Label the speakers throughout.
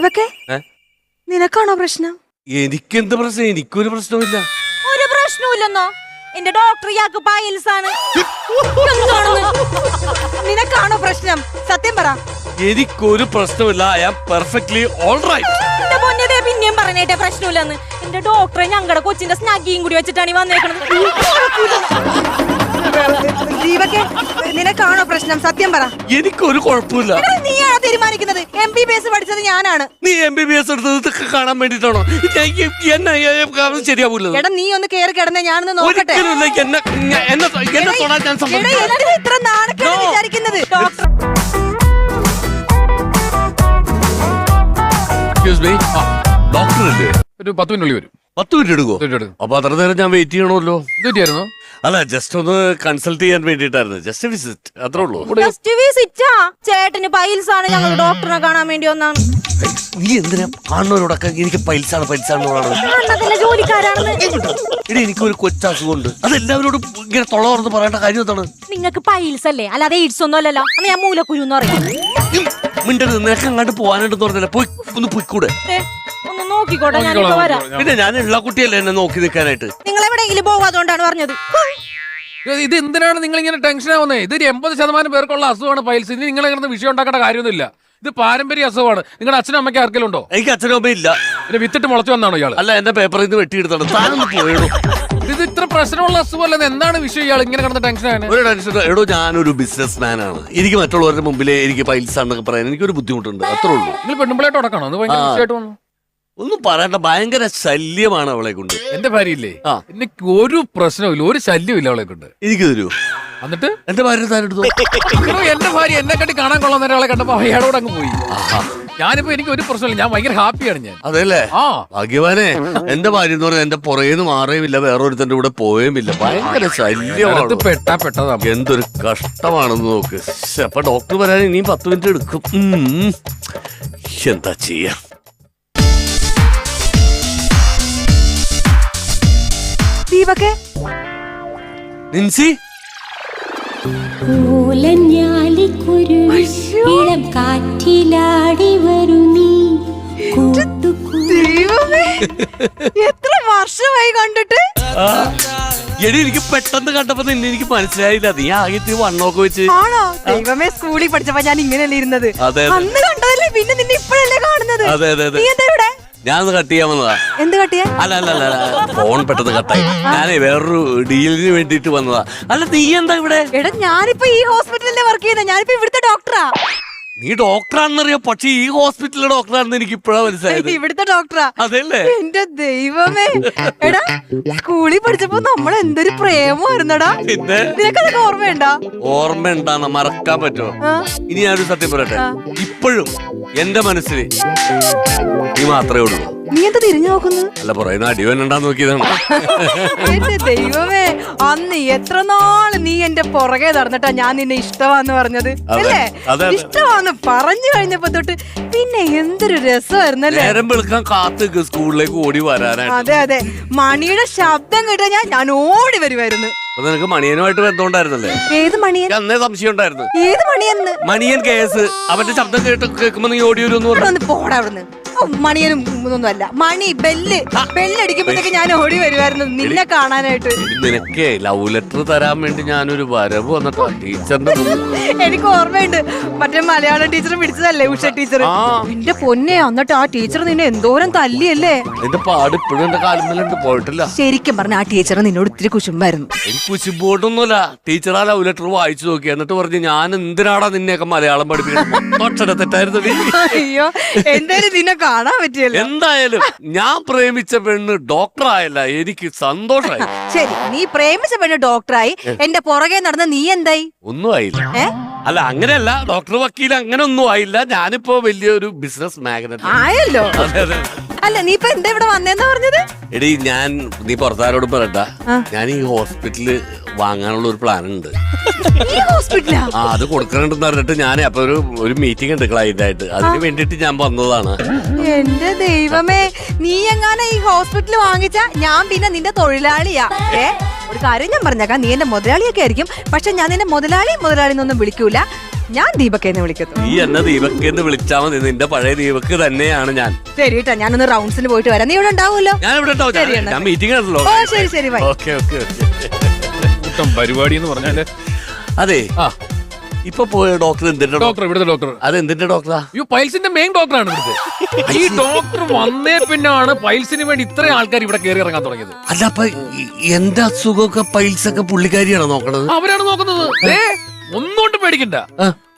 Speaker 1: ദീപക്കെ നിനക്കാണോ പ്രശ്നം?
Speaker 2: എനിക്കെന്ത് പ്രശ്നം? എനിക്കൊരു പ്രശ്നമില്ല.
Speaker 1: ഒരു പ്രശ്നമില്ലെന്നോ? എന്റെ ഡോക്ടർ ഇയാൾക്ക് പൈൽസ് ആണ്. നിനക്കാണോ പ്രശ്നം? സത്യം പറ.
Speaker 2: എനിക്കൊരു പ്രശ്നമില്ല. I am perfectly alright.
Speaker 1: എന്റെ പൊന്നേ പിന്നെയും പറഞ്ഞേട്ടെ പ്രശ്നമില്ലെന്ന്. എന്റെ ഡോക്ടറെ ഞങ്ങളുടെ കൊച്ചിന്റെ സ്നാഗിയും കൂടി വെച്ചിട്ടാണ് വന്നേക്കണത്. ദീപക്കെ നിനക്കാണോ പ്രശ്നം? സത്യം പറ.
Speaker 2: എനിക്കൊരു കുഴപ്പമില്ല.
Speaker 1: നീയാണോ തീരുമാനിക്കുന്നത്? MBBS പഠിച്ചത് ഞാനാണ്.
Speaker 2: നീ MBBS എടുത്തത് കാണാൻ വേണ്ടിട്ടാണോ? ശരിയാവൂല.
Speaker 1: എടാ നീ ഒന്ന് കേറി കിടന്നേ, ഞാനൊന്ന് നോക്കട്ടെ. ഇത്ര നാണക്കേട് വിചാരിക്കുന്നത്?
Speaker 2: ഡോക്ടർ അല്ലേ?
Speaker 3: ഒരു 10 മിനിറ്റ് വരും.
Speaker 2: 10 മിനിറ്റ് എടുക്കുമോ? അപ്പൊ അത്ര നേരം ഞാൻ വെയിറ്റ് ചെയ്യണമല്ലോ.
Speaker 3: ഇതായിരുന്നു
Speaker 2: അല്ല, ജസ്റ്റ് ഒന്ന് കൺസൾട്ട് ചെയ്യാൻ വേണ്ടിട്ടായിരുന്നു. ജസ്റ്റ് വിസിറ്റ്, അത്രേ ഉള്ളൂ.
Speaker 1: ചേട്ടന് പൈൽസ് ആണ്, ഞങ്ങൾ ഡോക്ടറെ കാണാൻ വേണ്ടി ഒന്നാണ്.
Speaker 2: നീ എന്തിനാ കാണുന്നവരോടൊക്കെ എനിക്ക് പൈൽസാണ്
Speaker 1: ജോലിക്കാരാണെന്ന്?
Speaker 2: ഇനി എനിക്കൊരു കൊച്ചസുഖമുണ്ട്, അതെല്ലാവരോടും ഇങ്ങനെ തൊള തുറന്ന് പറയേണ്ട കാര്യം എന്താണ്?
Speaker 1: നിങ്ങൾക്ക് പൈൽസ് അല്ലേ, അല്ലാതെ എയ്ഡ്സ് ഒന്നും അല്ലല്ലോ. അന്ന് ഞാൻ മൂലക്കുരു എന്ന് പറയും.
Speaker 2: മിണ്ടത്, നിനക്ക് അങ്ങോട്ട് പോകാനായിട്ട് പറഞ്ഞില്ല. പോയി ഒന്ന് പോയിക്കൂടെ?
Speaker 1: ഒന്ന് നോക്കിക്കോട്ടെ, ഞാനിപ്പോ വരാം.
Speaker 2: പിന്നെ ഞാൻ ഉള്ള കുട്ടിയല്ലേ എന്നെ നോക്കി നിൽക്കാനായിട്ട്.
Speaker 1: നിങ്ങൾ എവിടെയെങ്കിലും പോവാതുകൊണ്ടാണ് പറഞ്ഞത്.
Speaker 3: ഇത് എന്തിനാണ് നിങ്ങൾ ഇങ്ങനെ ടെൻഷൻ ആവുന്നത്? ഇത് 80% പേർക്കുള്ള അസുഖമാണ് പൈൽസ്. ഇനി നിങ്ങൾ ഇങ്ങനെ വിഷയം ഉണ്ടാക്കേണ്ട കാര്യമൊന്നുമില്ല. ഇത് പാരമ്പര്യ അസുഖമാണ്. നിങ്ങളുടെ അച്ഛനും അമ്മയ്ക്ക് ആർക്കെങ്കിലും ഉണ്ടോ?
Speaker 2: എനിക്ക് അച്ഛനും അമ്മ ഇല്ല.
Speaker 3: പിന്നെ വിത്തിട്ട് മുളച്ചു വന്നാണോ ഇയാൾ?
Speaker 2: അല്ല, എന്റെ പേപ്പറിൽ നിന്ന് വെട്ടിയെടുത്താണ്. താനൊന്ന് പോയടോ.
Speaker 3: ഇത് ഇത്ര പ്രശ്നമുള്ള അസുഖമല്ലെന്ന് എന്താണ് വിഷയം? ഇയാൾ ഇങ്ങനെ കിടന്ന ടെൻഷനാണ്.
Speaker 2: ഒരു ടെൻഷൻ എടോ, ഞാനൊരു ബിസിനസ് മാൻ ആണ്. എനിക്ക് മറ്റുള്ളവരുടെ മുമ്പിൽ എനിക്ക് പൈൽസ് ആണെന്നൊക്കെ പറയാൻ എനിക്കൊരു ബുദ്ധിമുട്ടുണ്ട്, അത്രേ ഉള്ളൂ.
Speaker 3: നിങ്ങൾ പെണ്ണുമ്പിളായിട്ട് ഉടക്കണോ? അത് ഭയങ്കര വിഷയമായിട്ട് വന്നു.
Speaker 2: ഒന്നും പറയണ്ട, ഭയങ്കര ശല്യമാണ് അവളെ കൊണ്ട്.
Speaker 3: എന്റെ ഭാര്യയില്ലേ, എനിക്ക് ഒരു പ്രശ്നമില്ല, ഒരു ശല്യമില്ല അവളെ കൊണ്ട്.
Speaker 2: എനിക്ക് തരൂ.
Speaker 3: എന്നിട്ട്
Speaker 2: എന്റെ ഭാര്യ താനെടുത്തു.
Speaker 3: എന്റെ ഭാര്യ എന്നെ കണ്ടി കാണാൻ കൊള്ളാൻ ഒരാളെ കണ്ടപ്പോ അയാളോട് അങ്ങ് പോയി. ഞാനിപ്പോ എനിക്ക് ഒരു പ്രശ്നമില്ല, ഞാൻ ഭയങ്കര ഹാപ്പിയാണ് ഞാൻ.
Speaker 2: അതെല്ലേ? ഭാഗ്യവാനെ. എന്റെ ഭാര്യ എന്ന് പറഞ്ഞാൽ എന്റെ പുറകേന്ന് മാറുകയുമില്ല, വേറൊരുത്തന്റെ കൂടെ പോവുകയില്ല. ഭയങ്കര ശല്യമാണ്.
Speaker 3: പെട്ടതാ.
Speaker 2: എന്തൊരു കഷ്ടമാണെന്ന് നോക്ക്. അപ്പൊ ഡോക്ടർ വരാൻ ഇനിയും 10 മിനിറ്റ് എടുക്കും. എന്താ ചെയ്യാ?
Speaker 1: ദീപക്കെ,
Speaker 2: നിൻസി,
Speaker 4: ഇളം കാറ്റിലാടി വരൂ നീ.
Speaker 1: എത്ര വർഷമായി കണ്ടിട്ട്.
Speaker 2: എടി, എനിക്ക് പെട്ടെന്ന് കണ്ടപ്പോ നിന്നെ എനിക്ക് മനസ്സിലായില്ല. നീ ആകെ വണ്ണമൊക്കെ വെച്ച്.
Speaker 1: ആണോ? ദൈവമേ, സ്കൂളിൽ പഠിച്ചപ്പോ ഞാൻ ഇങ്ങനെയല്ലേ ഇരുന്നത്. അന്ന് കണ്ടതല്ലേ, പിന്നെ നിന്നെ ഇപ്പോഴല്ലേ കാണുന്നത്.
Speaker 2: അതെ അതെ അതെ.
Speaker 1: നീ എന്താ ഇവിടെ?
Speaker 2: ഞാനത് കട്ട് ചെയ്യാൻ വന്നതാ.
Speaker 1: എന്ത് കട്ടിയാ?
Speaker 2: അല്ല അല്ല അല്ല, ഫോൺ പെട്ടെന്ന് കട്ടായി. ഞാനേ വേറൊരു ഡീലിന് വേണ്ടിട്ട് വന്നതാ. അല്ല, നീ എന്താ ഇവിടെ?
Speaker 1: എടാ, ഞാനിപ്പോ ഈ ഹോസ്പിറ്റലിലെ വർക്ക് ചെയ്യുന്നത്. ഞാനിപ്പോ ഇവിടുത്തെ ഡോക്ടറാ.
Speaker 2: നീ ഡോക്ടറാണെന്നറിയോ, പക്ഷെ ഈ ഹോസ്പിറ്റലിലെ ഡോക്ടറാണെന്ന് എനിക്ക് ഇപ്പഴാ മനസ്സിലായത്.
Speaker 1: ഇവിടുത്തെ ഡോക്ടറാ?
Speaker 2: അതെല്ലേ?
Speaker 1: എന്റെ ദൈവമേ. എടാ, സ്കൂളിൽ പഠിച്ചപ്പോ നമ്മൾ എന്തൊരു പ്രേമായിരുന്നടാ.
Speaker 2: പിന്നെ
Speaker 1: നിനക്കതൊക്കെ ഓർമ്മയുണ്ടാ?
Speaker 2: ഓർമ്മയുണ്ടാന്ന് മറക്കാൻ പറ്റുമോ? ഇനി ഞാനൊരു സത്യം പറയട്ടെ, ഇപ്പോഴും എന്റെ മനസ്സിൽ നീ മാത്രമേ ഉള്ളൂ.
Speaker 1: നീ എന്താ തിരിഞ്ഞു നോക്കുന്നു?
Speaker 2: അല്ല, പറയുന്ന അടിവനുണ്ടാന്ന് നോക്കിയതാണ്.
Speaker 1: എന്റെ ദൈവമേ, അന്ന് എത്ര നാള് നീ എന്റെ പുറകെ നടന്നിട്ടാ ഞാൻ നിന്നെ ഇഷ്ടമാന്ന് പറഞ്ഞത് അല്ലേ? ഇഷ്ടമാന്ന് പറഞ്ഞു കഴിഞ്ഞപ്പോ തൊട്ട് പിന്നെ എന്തൊരു രസമായിരുന്നല്ലേ.
Speaker 2: നേരം വെളുക്കാൻ കാത്ത് സ്കൂളിലേക്ക് ഓടി വരാനായിട്ട്.
Speaker 1: അതെ അതെ, മണിയുടെ ശബ്ദം കേട്ടാ ഞാൻ ഓടി വരുമായിരുന്നു.
Speaker 2: അപ്പൊ നിനക്ക് മണിയനുമായിട്ട് ബന്ധമുണ്ടായിരുന്നല്ലേ?
Speaker 1: ഏത് മണിയൻ?
Speaker 2: അന്നേ സംശയം ഉണ്ടായിരുന്നു.
Speaker 1: ഏത് മണിയെന്ന്?
Speaker 2: മണിയൻ കേസ്. അവന്റെ ശബ്ദം കേൾക്കുമ്പോ നീ ഓടി വരുമെന്ന്
Speaker 1: പോടാ അവിടുന്ന്. മണിയനും ഒന്നും അല്ല, മണി ബെല്ലടിക്കുമ്പോഴത്തേക്ക് ഞാൻ ഓടി വരുമായിരുന്നു നിന്നെ കാണാനായിട്ട്.
Speaker 2: നിനക്കേ ലവ് ലെറ്റർ തരാൻ വേണ്ടി ഞാനൊരു വരവ് വന്നിട്ടാ ടീച്ചറിന്റെ.
Speaker 1: എനിക്ക് ഓർമ്മയുണ്ട്, മറ്റേ മലയാളം ടീച്ചർ പിടിച്ചതല്ലേ, ഉഷ ടീച്ചർ. എന്റെ പൊന്നെ, എന്നിട്ട് ആ ടീച്ചർ നിന്നെ എന്തോരം തല്ലിയല്ലേ.
Speaker 2: എന്റെ പാട് ഇപ്പോഴും എന്റെ കാലുമല്ലുണ്ട്, പോയിട്ടില്ല.
Speaker 1: ശരിക്കും പറഞ്ഞ ആ ടീച്ചർ നിന്നോട് ഇത്തിരി കുശുമ്പായിരുന്നു.
Speaker 2: എനിക്ക് കുശുമ്പോട്ടൊന്നുമില്ല. ടീച്ചർ ആ ലവ് ലെറ്റർ വായിച്ചു നോക്കി, എന്നിട്ട് പറഞ്ഞു ഞാൻ എന്തിനാടാ നിന്നെയൊക്കെ മലയാളം പഠിപ്പിക്കുന്നത്. തെറ്റായിരുന്നു.
Speaker 1: അയ്യോ, എന്തായാലും നിന്നെ കാണാൻ പറ്റിയല്ലോ.
Speaker 2: എന്തായാലും ഞാൻ പ്രേമിച്ച പെണ്ണ് ഡോക്ടറായല്ല, എനിക്ക് സന്തോഷമായി.
Speaker 1: ശരി, നീ പ്രേമിച്ച പെണ്ണ് ഡോക്ടറായി, എന്റെ പുറകെ നടന്ന നീ എന്തായി?
Speaker 2: ഒന്നും ആയില്ല. അല്ല, അങ്ങനെയല്ല, ഡോക്ടർ വക്കീൽ അങ്ങനെ ഒന്നും ആയില്ല. ഞാനിപ്പോ വലിയൊരു ബിസിനസ് മാഗ്നറ്റ്
Speaker 1: ആയല്ലോ. അല്ല, നീ ഇപ്പൊ എന്താ ഇവിടെ വന്നേന്നാ പറഞ്ഞത്?
Speaker 2: എടി, നീ പുറത്താരോട് പറയണ്ട, ഞാൻ ഈ ഹോസ്പിറ്റലില് വാങ്ങാനുള്ള ഒരു പ്ലാൻ ഉണ്ട്. അത് കൊടുക്കണമെന്ന് പറഞ്ഞിട്ട് ഞാൻ അപ്പൊ ഒരു മീറ്റിംഗ് ഉണ്ട് ക്ലൈന്റ് ആയിട്ട്, അതിന് വേണ്ടിട്ട് ഞാൻ വന്നതാണ്.
Speaker 1: എന്റെ ദൈവമേ, നീ എങ്ങനെ ഈ ഹോസ്പിറ്റൽ വാങ്ങിച്ച ഞാൻ പിന്നെ നിന്റെ തൊഴിലാളിയാ. ഒരു കാര്യം ഞാൻ പറഞ്ഞേക്കാം, നീ എന്റെ മുതലാളിയൊക്കെ ആയിരിക്കും, പക്ഷെ ഞാൻ നിന്നെ മുതലാളി എന്നൊന്നും വിളിക്കൂല. ഞാൻ ദീപക്കേന്ന് വിളിക്കത്തു.
Speaker 2: നീ എന്നെ ദീപക് എന്ന് വിളിച്ചാ മതി. നിന്റെ പഴയ ദീപക് തന്നെയാണ് ഞാൻ.
Speaker 1: ശരി കേട്ടാ, ഞാനൊന്ന് റൗണ്ട്സിന് പോയിട്ട് വരാം. നീ ഇവിടെ ഉണ്ടാവുമല്ലോ?
Speaker 2: ഞാൻ ഇവിടെ ഉണ്ടാവും.
Speaker 1: ശരി, എന്നാ.
Speaker 2: ഞാൻ മീറ്റിംഗ് ആണല്ലോ.
Speaker 1: ഓ ശരി ശരി, ബൈ.
Speaker 2: ഓക്കെ ഓക്കെ
Speaker 3: കൂട്ടം പരിപാടി എന്ന് പറഞ്ഞാല്
Speaker 2: അതെ.
Speaker 3: ആ
Speaker 2: ഇപ്പൊ പോയ ഡോക്ടർ എന്തിന്റെ
Speaker 3: ഡോക്ടർ, ഇവിടുത്തെ ഡോക്ടർ
Speaker 2: അത് എന്തിന്റെ ഡോക്ടറാ?
Speaker 3: ഈ പൈൽസിന്റെ മെയിൻ ഡോക്ടറാണ് ഇവിടുത്തെ. ഈ ഡോക്ടർ വന്നേ പിന്നാണ് പൈൽസിന് വേണ്ടി ഇത്രയും ആൾക്കാർ ഇവിടെ കയറി ഇറങ്ങാൻ തുടങ്ങിയത്.
Speaker 2: അല്ല, അപ്പൊ എന്റെ അസുഖമൊക്കെ പൈൽസൊക്കെ പുള്ളിക്കാരിയാണോ നോക്കണത്?
Speaker 3: അവരാണ് നോക്കുന്നത്. ഒന്നുകൊണ്ട് പേടിക്കണ്ട.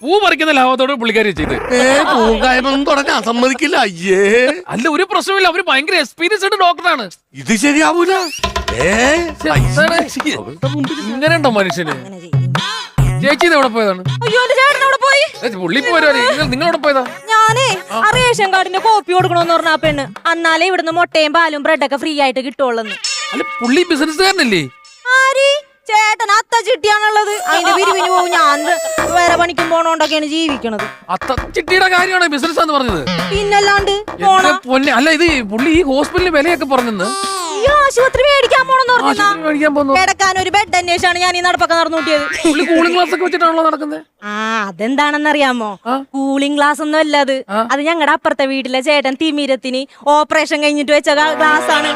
Speaker 3: പൂ പറിക്കുന്ന ലാഭത്തോട് പുള്ളിക്കാരി ചെയ്ത്
Speaker 2: പൂങ്കായ്മൊന്നും തുടങ്ങാൻ സമ്മതിക്കില്ല. അയ്യേ,
Speaker 3: അല്ല ഒരു പ്രശ്നമില്ല. അവര് ഭയങ്കര എക്സ്പീരിയൻസ്ഡ് ഡോക്ടറാണ്.
Speaker 2: ഇത് ശരിയാവൂല.
Speaker 3: ഇങ്ങനെ ഉണ്ടോ മനുഷ്യന്? ചേച്ചി എവിടെ പോയതാണ്?
Speaker 5: അയ്യോ എന്റെ ചേട്ടൻ അവിടെ പോയി.
Speaker 3: പുള്ളി പോരാ. നിങ്ങൾ എവിടെ പോയതാ?
Speaker 5: ഞാനേ ആ റേഷൻ കാർഡിന്റെ കോപ്പി കൊടുക്കണോന്ന് പറഞ്ഞ ആ പെണ്ണ് അന്നാലേ ഇവിടുന്ന് മുട്ടയും പാലും ബ്രെഡൊക്കെ ഫ്രീ ആയിട്ട് കിട്ടുള്ളൂ.
Speaker 3: അല്ല പുള്ളി ബിസിനസ്സുകാരനല്ലേ?
Speaker 5: ആര്? ചേട്ടൻ അത്ത ചിട്ടിയാണുള്ളത്. അതിന്റെ പിരിവിന് പോകും. ഞാൻ വേറെ പണിക്കും പോണോണ്ടൊക്കെയാണ് ജീവിക്കണത്.
Speaker 3: അത്ത ചിട്ടിയുടെ കാര്യമാണ് ബിസിനസ് എന്ന് പറഞ്ഞത്.
Speaker 5: പിന്നല്ലാണ്ട്
Speaker 3: എന്റെ പൊന്നെ. അല്ല ഇത് പുള്ളി ഈ ഹോസ്പിറ്റലിൽ വിലയൊക്കെ പറഞ്ഞെന്ന്.
Speaker 5: ഈ ആശുപത്രി മേടിക്കാൻ പോണെന്ന്
Speaker 3: ആശുപത്രി മേടിക്കാൻ പോകുന്നു.
Speaker 5: കിടക്കാൻ ഒരു ബെഡ് അന്വേഷിച്ചാണ് ഞാൻ ഈ നടപ്പൊക്കെ നടന്നു കൂട്ടിയത്.
Speaker 3: പുള്ളി കൂളിംഗ് ഗ്ലാസ് ഒക്കെ വെച്ചിട്ടാണല്ലോ നടക്കുന്നത്.
Speaker 5: ആ അതെന്താണെന്നറിയാമോ? കൂളിംഗ് ഗ്ലാസ് ഒന്നും അല്ല അത്. അത് ഞങ്ങളുടെ അപ്പുറത്തെ വീട്ടിലെ ചേട്ടൻ തിമിരത്തിന് ഓപ്പറേഷൻ കഴിഞ്ഞിട്ട് വെച്ച ഗ്ലാസ് ആണ്.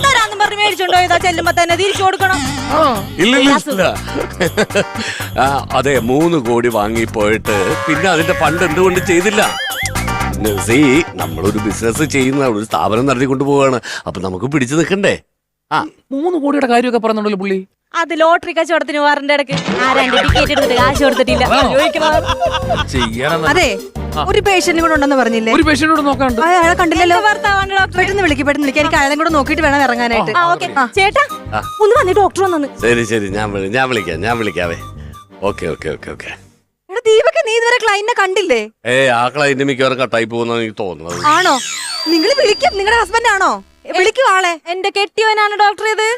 Speaker 5: തരാന്നും പറഞ്ഞ് മേടിച്ചോണ്ടോ ഇതാ ചെല്ലുമ്പോ തന്നെ തിരിച്ചു കൊടുക്കണം.
Speaker 2: ഇല്ല. അതെ, 3 കോടി വാങ്ങി പോയിട്ട് പിന്നെ അതിന്റെ ഫണ്ട് എന്തുകൊണ്ട് ചെയ്തില്ല? നമ്മളൊരു ബിസിനസ് ചെയ്യുന്ന ഒരു സ്ഥാപനം നടത്തിക്കൊണ്ട് പോവാണ്. അപ്പൊ നമുക്ക് പിടിച്ചു നിൽക്കണ്ടേ?
Speaker 3: 3 കോടിയുടെ കാര്യമൊക്കെ പറയുന്നുണ്ടല്ലോ പുള്ളി.
Speaker 5: അത് ലോട്ടറി കച്ചവടത്തിന് വാറിന്റെ ഇടയ്ക്ക് ആ 2 ടിക്കറ്റ് എടുത്തിട്ട് കാശ് കൊടുത്തിട്ടില്ല.
Speaker 1: അതെ, ഒരു പേഷ്യന്റ് കൂടെ ഉണ്ടെന്ന് പറഞ്ഞില്ലേ?
Speaker 3: ഒരു പേഷ്യന്റിനോട് നോക്കാണ്ട്.
Speaker 1: അയാളെ കണ്ടില്ലല്ലോ.
Speaker 5: ഭർത്താവാണ് ഡോക്ടർ.
Speaker 1: പെട്ടെന്ന് വിളിക്ക്. എനിക്ക് അയാളെ കൂടെ നോക്കിയിട്ട് വേണം ഇറങ്ങാനായിട്ട്.
Speaker 5: ചേട്ടാ ഒന്ന് വന്നി ഡോക്ടർ വന്നു.
Speaker 2: ശരി, ഞാൻ വിളിക്കാവേ. ഓക്കെ.
Speaker 1: എടാ ദീപക്, നീ ഇതുവരെ ക്ലൈന്റിനെ കണ്ടില്ലേ?
Speaker 2: ആ ക്ലൈന്റ് മിക്കവാറും കട്ടായി പോകുന്ന എനിക്ക് തോന്നുന്നത്.
Speaker 1: ആണോ? നിങ്ങൾ വിളിക്കും. നിങ്ങളുടെ ഹസ്ബൻഡ് ആണോ? വിളിക്കും ആളെ.
Speaker 5: എന്റെ കെട്ടിയവനാണ് ഡോക്ടർ. ഇത്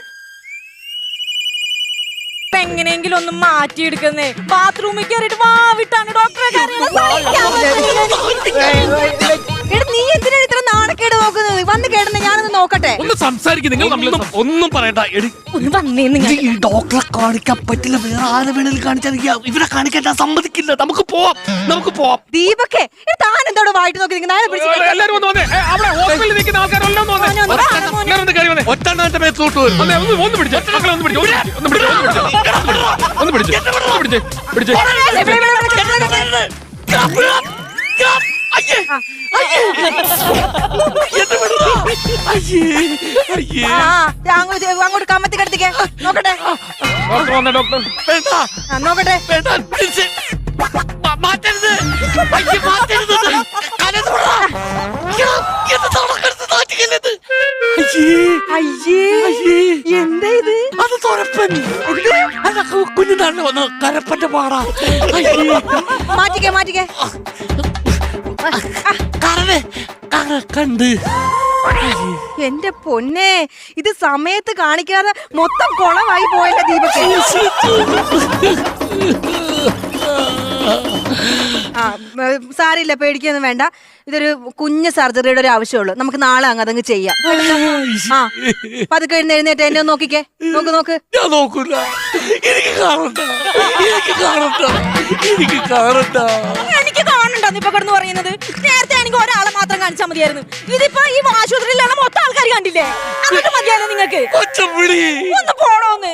Speaker 5: എങ്ങനെയെങ്കിലും ഒന്ന് മാറ്റിയെടുക്കുന്നേ. ബാത്റൂമിൽ കയറിയിട്ട് വാവിട്ടാണ് ഡോക്ടറെ
Speaker 1: എടാ നീ എന്തിനാണ് ഇത്ര നാണക്കേട് നോക്കുന്നത്? വന്ന് കേടന്നെ, ഞാനൊന്ന് നോക്കട്ടെ.
Speaker 3: ഒന്ന് സംസാരിക്കും. നിങ്ങൾ
Speaker 2: ഒന്നും പറയണ്ട.
Speaker 5: ഒന്ന് വന്നേ. നിങ്ങൾ
Speaker 2: ഈ ഡോക്ടറെ കാണിക്കാൻ പറ്റില്ല. വേറെ ആരെ വേണേലും കാണിച്ചാൽ ഇവരെ കാണിക്കാൻ ഞാൻ സമ്മതിക്കില്ല. നമുക്ക് പോവാം.
Speaker 1: ദീപക്കെ, താൻ എന്തോടെ വായിട്ട് നോക്കി
Speaker 3: എല്ലാരും ഒന്ന് വന്നേ. അവിടെ ഹോസ്പിറ്റലിൽ നിൽക്കുന്ന ആൾക്കാരെല്ലാം ഒന്ന് വന്നേ. എല്ലാവരും ഒന്ന് കയറി വന്നേ.
Speaker 2: ഒറ്റ മേത്തോട്ട് വരും.
Speaker 3: ഒന്ന് പിടിച്ചേ. മക്കളെ ഒന്ന് പിടിച്ചേ.
Speaker 1: അങ്ങോട്ട് കമ്മത്തി കിടത്തിക്കേ. നോക്കട്ടെ.
Speaker 3: ഡോക്ടർ വന്നേ. ഡോക്ടർ
Speaker 1: നോക്കട്ടെ. എന്താ ഇത്?
Speaker 2: അത് തൊരപ്പൻ. കുഞ്ഞിനാണ് വന്ന് കരപ്പന്റെ പാടാ.
Speaker 1: മാറ്റിക്കേ.
Speaker 2: കണ്ട്.
Speaker 1: എന്റെ പൊന്നെ, ഇത് സമയത്ത് കാണിക്കാതെ മൊത്തം കുളമായി പോയല്ല ദീപക്. സാരില്ല, പേടിക്കൊന്നും വേണ്ട. ഇതൊരു കുഞ്ഞ് സർജറിയുടെ ഒരു ആവശ്യമുള്ളൂ. നമുക്ക് നാളെ അതങ്ങ് ചെയ്യാം. പതുക്കെ എഴുന്നേറ്റ് എന്നെ നോക്കിക്കേ. നോക്ക്.
Speaker 2: ഞാൻ നോക്കൂല. എനിക്ക് കാണണ്ട.
Speaker 5: എനിക്ക് കാണണ്ടോ ഇപ്പൊ കിടന്ന് പറയുന്നത്? നേരത്തെ ആണെങ്കിൽ ഒരാളെ മാത്രം കാണിച്ചാൽ മതിയായിരുന്നു. ഇതിപ്പോ ഈ ആശുപത്രിയിലാണ് മൊത്തം ആൾക്കാർ കണ്ടില്ലേ? എന്നിട്ട് മതിയാലോ നിങ്ങൾക്ക്? ഒന്ന് പോണോന്ന്.